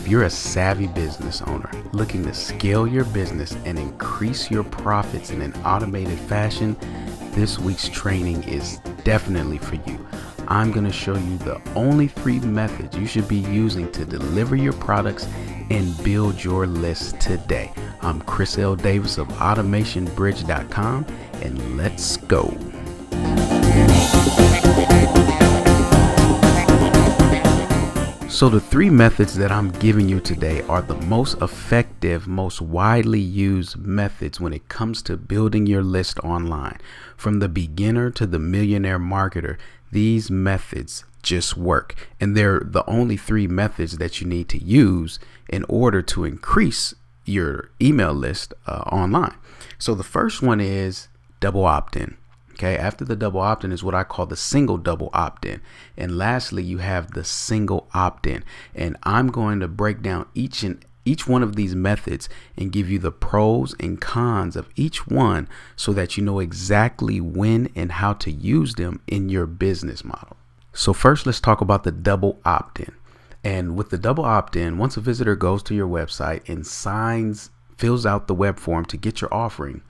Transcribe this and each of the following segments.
If you're a savvy business owner looking to scale your business and increase your profits in an automated fashion, this week's training is definitely for you. I'm going to show you the only 3 methods you should be using to deliver your products and build your list today. I'm Chris L. Davis of AutomationBridge.com, and let's go. So the 3 methods that I'm giving you today are the most effective, most widely used methods when it comes to building your list online. From the beginner to the millionaire marketer, these methods just work. And they're the only 3 methods that you need to use in order to increase your email list online. So the first one is double opt-in. Okay, after the double opt-in is what I call the single double opt-in. And lastly, you have the single opt-in. And I'm going to break down each one of these methods and give you the pros and cons of each one so that you know exactly when and how to use them in your business model. So first, let's talk about the double opt-in. And with the double opt-in, once a visitor goes to your website and fills out the web form to get your offering,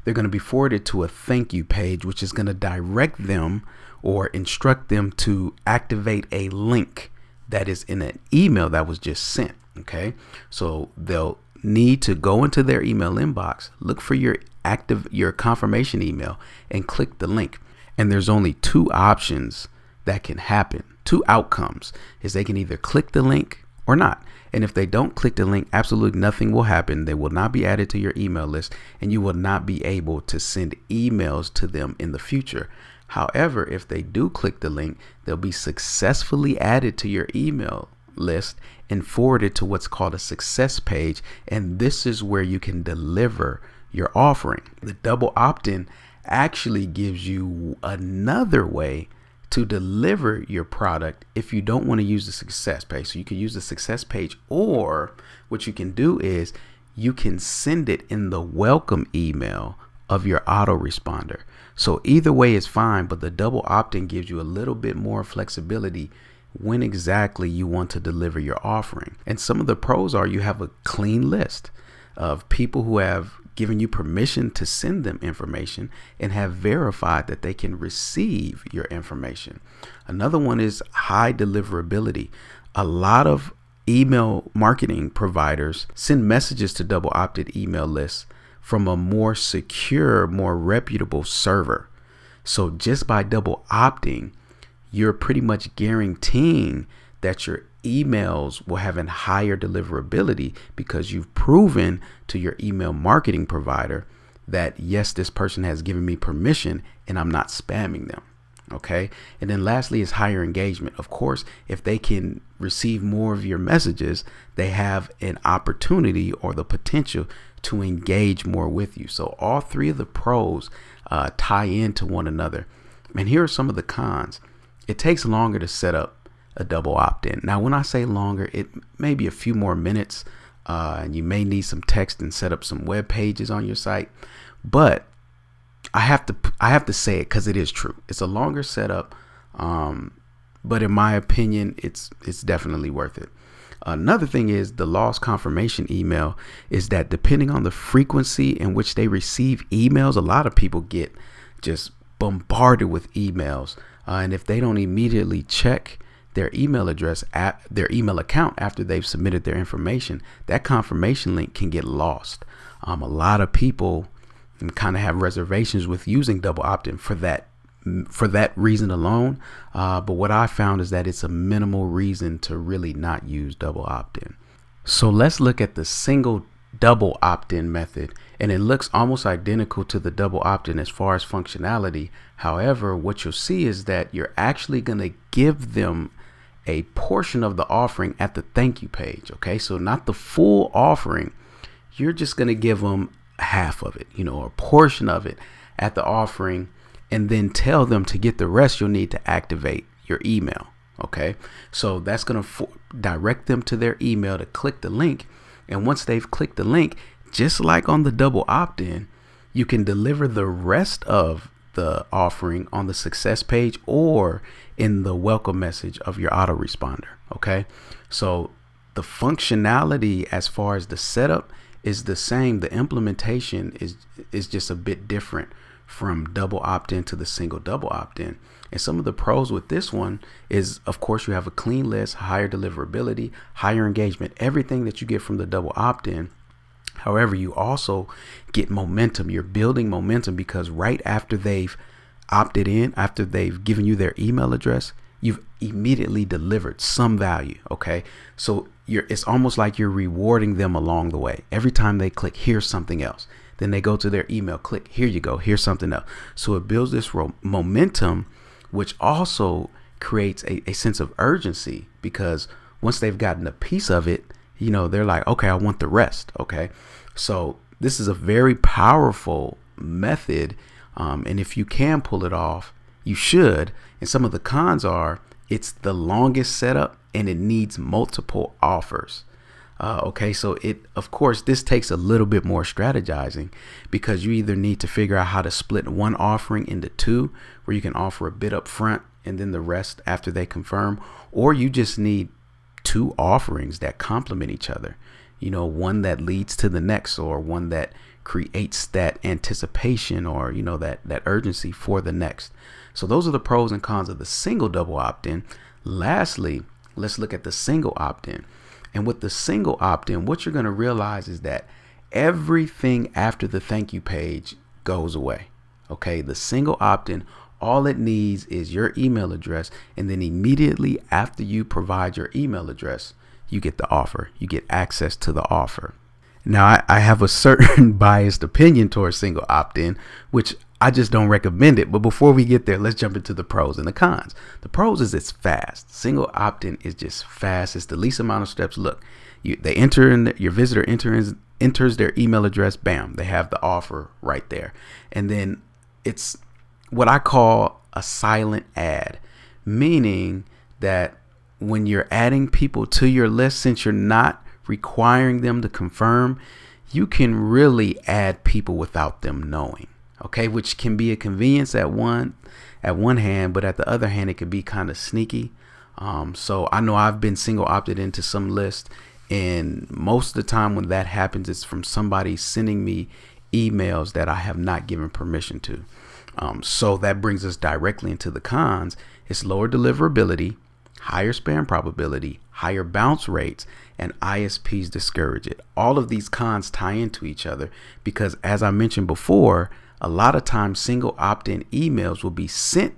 they're going to be forwarded to a thank you page, which is going to direct them or instruct them to activate a link that is in an email that was just sent. Okay, so they'll need to go into their email inbox, look for your confirmation email, and click the link. And there's only 2 options that can happen. 2 outcomes is they can either click the link or not. And if they don't click the link, absolutely nothing will happen. They will not be added to your email list, and you will not be able to send emails to them in the future. However, if they do click the link, they'll be successfully added to your email list and forwarded to what's called a success page. And this is where you can deliver your offering. The double opt-in actually gives you another way to deliver your product if you don't want to use the success page. So you can use the success page, or what you can do is you can send it in the welcome email of your autoresponder. So either way is fine, but the double opt-in gives you a little bit more flexibility when exactly you want to deliver your offering. And some of the pros are you have a clean list of people who have given you permission to send them information and have verified that they can receive your information. Another one is high deliverability. A lot of email marketing providers send messages to double opted email lists from a more secure, more reputable server. So just by double opting, you're pretty much guaranteeing that your emails will have a higher deliverability because you've proven to your email marketing provider that, yes, this person has given me permission and I'm not spamming them. Okay. And then lastly is higher engagement. Of course, if they can receive more of your messages, they have an opportunity or the potential to engage more with you. So all 3 of the pros tie into one another. And here are some of the cons. It takes longer to set up a double opt-in. Now, when I say longer, it may be a few more minutes, and you may need some text and set up some web pages on your site. But I have to say it because it is true. It's a longer setup, but in my opinion, it's definitely worth it. Another thing is the lost confirmation email is that depending on the frequency in which they receive emails, a lot of people get just bombarded with emails, and if they don't immediately check their email address at their email account after they've submitted their information, that confirmation link can get lost. A lot of people kind of have reservations with using double opt-in for that reason alone. But what I found is that it's a minimal reason to really not use double opt-in. So let's look at the single double opt-in method, and it looks almost identical to the double opt-in as far as functionality. However, what you'll see is that you're actually going to give them a portion of the offering at the thank you page. Okay, so not the full offering. You're just going to give them half of it, or a portion of it at the offering, and then tell them to get the rest. You'll need to activate your email. Okay, so that's going to direct them to their email to click the link. And once they've clicked the link, just like on the double opt-in, you can deliver the rest of the offering on the success page or in the welcome message of your autoresponder. Okay, so The functionality as far as the setup is the same. The implementation is just a bit different from double opt-in to the single double opt-in. And some of the pros with this one is, of course, you have a clean list, higher deliverability, higher engagement, everything that you get from the double opt-in. However, you also get momentum. You're building momentum because right after they've opted in, after they've given you their email address, you've immediately delivered some value. Okay. So it's almost like you're rewarding them along the way. Every time they click, here's something else. Then they go to their email, click, here you go, here's something else. So it builds this momentum, which also creates a sense of urgency, because once they've gotten a piece of it, they're like, okay, I want the rest. Okay. So this is a very powerful method. And if you can pull it off, you should. And some of the cons are it's the longest setup and it needs multiple offers. Okay, so of course, this takes a little bit more strategizing, because you either need to figure out how to split one offering into two, where you can offer a bit up front and then the rest after they confirm, or you just need two offerings that complement each other. One that leads to the next, or one that creates that anticipation, or that urgency for the next. So those are the pros and cons of the single double opt-in. Lastly, let's look at the single opt-in. And with the single opt-in, what you're going to realize is that everything after the thank you page goes away. Okay, the single opt-in, all it needs is your email address, and then immediately after you provide your email address, you get the offer. You get access to the offer. Now, I have a certain biased opinion towards single opt-in, which I just don't recommend it. But before we get there, let's jump into the pros and the cons. The pros is it's fast. Single opt-in is just fast. It's the least amount of steps. Look, they enter in, your visitor enters their email address. Bam, they have the offer right there. And then it's what I call a silent ad, meaning that when you're adding people to your list, since you're not requiring them to confirm, you can really add people without them knowing. Okay, which can be a convenience at one hand, but at the other hand, it could be kind of sneaky. So I know I've been single opted into some list, and most of the time when that happens, it's from somebody sending me emails that I have not given permission to. So that brings us directly into the cons. It's lower deliverability, higher spam probability, higher bounce rates, and ISPs discourage it. All of these cons tie into each other because, as I mentioned before, a lot of times single opt-in emails will be sent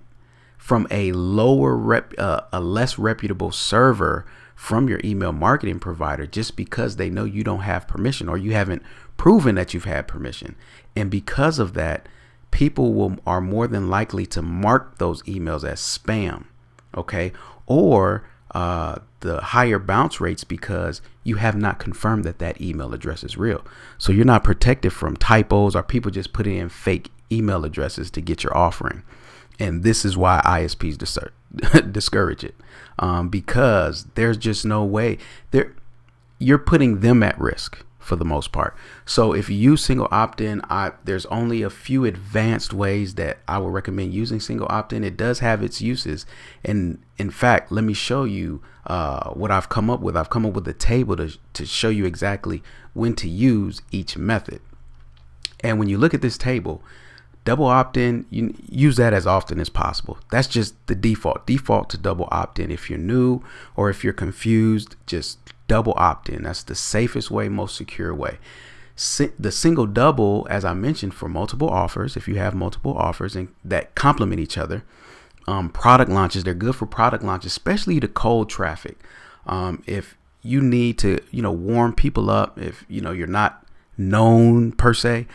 from a less reputable server from your email marketing provider, just because they know you don't have permission, or you haven't proven that you've had permission. And because of that, people are more than likely to mark those emails as spam. Okay. Or the higher bounce rates because you have not confirmed that email address is real. So you're not protected from typos or people just putting in fake email addresses to get your offering. And this is why ISPs discourage it, because there's just no way you're putting them at risk for the most part. So if you use single opt-in, there's only a few advanced ways that I would recommend using single opt-in. It does have its uses. And in fact, let me show you what I've come up with. I've come up with a table to show you exactly when to use each method. And when you look at this table, double opt-in, you use that as often as possible. That's just the default to double opt-in. If you're new or if you're confused, just double opt-in. That's the safest way, most secure way. The single double, as I mentioned, for multiple offers, if you have multiple offers and that complement each other. Product launches, they're good for product launches, especially the cold traffic. If you need to, warm people up, if you're not known per se,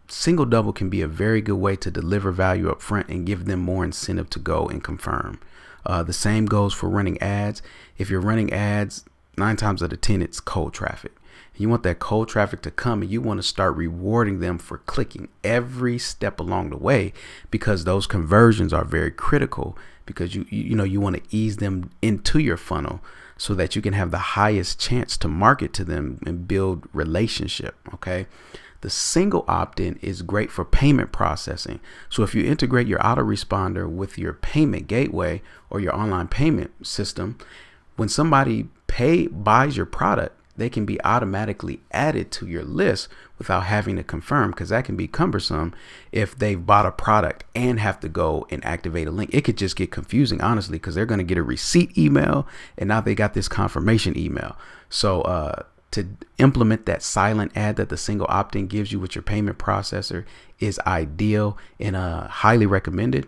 single double can be a very good way to deliver value up front and give them more incentive to go and confirm. The same goes for running ads. If you're running ads, 9 times out of 10, it's cold traffic. You want that cold traffic to come, and you want to start rewarding them for clicking every step along the way, because those conversions are very critical, because you want to ease them into your funnel so that you can have the highest chance to market to them and build relationship. Okay. The single opt-in is great for payment processing. So if you integrate your autoresponder with your payment gateway or your online payment system, when somebody buys your product, they can be automatically added to your list without having to confirm, because that can be cumbersome if they've bought a product and have to go and activate a link. It could just get confusing, honestly, because they're going to get a receipt email and now they got this confirmation email. So to implement that silent ad that the single opt-in gives you with your payment processor is ideal and highly recommended.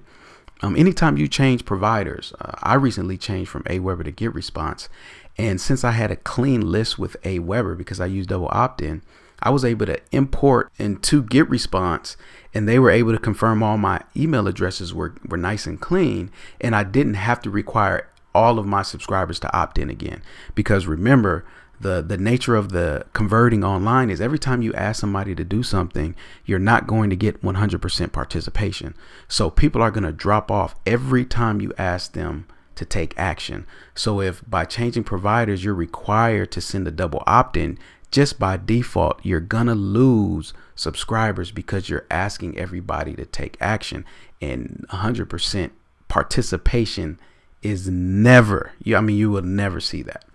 Anytime you change providers, I recently changed from Aweber to GetResponse. And since I had a clean list with Aweber because I used double opt-in, I was able to import into GetResponse, and they were able to confirm all my email addresses were nice and clean. And I didn't have to require all of my subscribers to opt in again, because remember, the nature of the converting online is every time you ask somebody to do something, you're not going to get 100% participation. So people are going to drop off every time you ask them to take action. So if by changing providers, you're required to send a double opt-in, just by default, you're going to lose subscribers because you're asking everybody to take action, and 100% participation is never, you will never see that.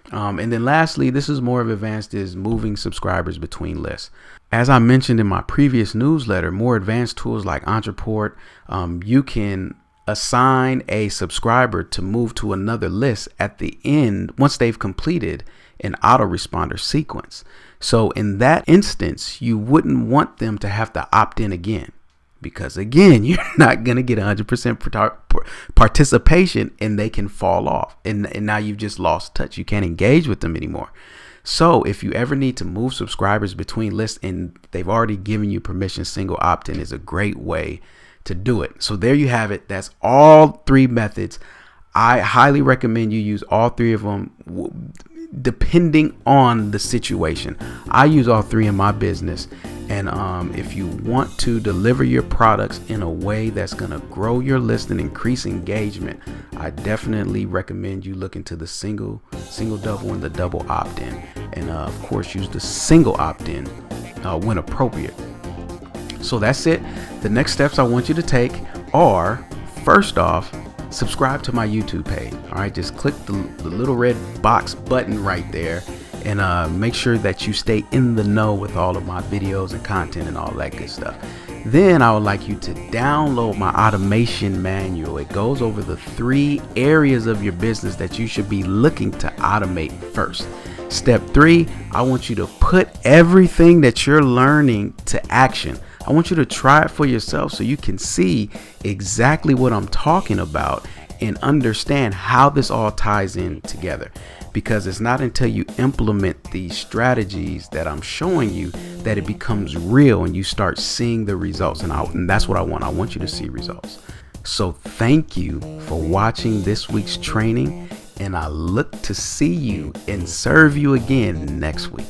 And then lastly, this is more of advanced, is moving subscribers between lists. As I mentioned in my previous newsletter, more advanced tools like Entreport, you can assign a subscriber to move to another list at the end once they've completed an autoresponder sequence. So in that instance, you wouldn't want them to have to opt in again, because again, you're not going to get 100% participation and they can fall off. And now you've just lost touch. You can't engage with them anymore. So if you ever need to move subscribers between lists and they've already given you permission, single opt-in is a great way to do it. So there you have it. That's all three methods. I highly recommend you use all three of them depending on the situation. I use all three in my business. And if you want to deliver your products in a way that's going to grow your list and increase engagement, I definitely recommend you look into the single double, and the double opt-in. And of course, use the single opt-in when appropriate. So that's it. The next steps I want you to take are, first off, subscribe to my YouTube page. All right, just click the little red box button right there, and make sure that you stay in the know with all of my videos and content and all that good stuff. Then I would like you to download my automation manual. It goes over the 3 areas of your business that you should be looking to automate first. Step 3, I want you to put everything that you're learning to action. I want you to try it for yourself so you can see exactly what I'm talking about and understand how this all ties in together. Because it's not until you implement these strategies that I'm showing you that it becomes real and you start seeing the results. And that's what I want. I want you to see results. So thank you for watching this week's training, and I look to see you and serve you again next week.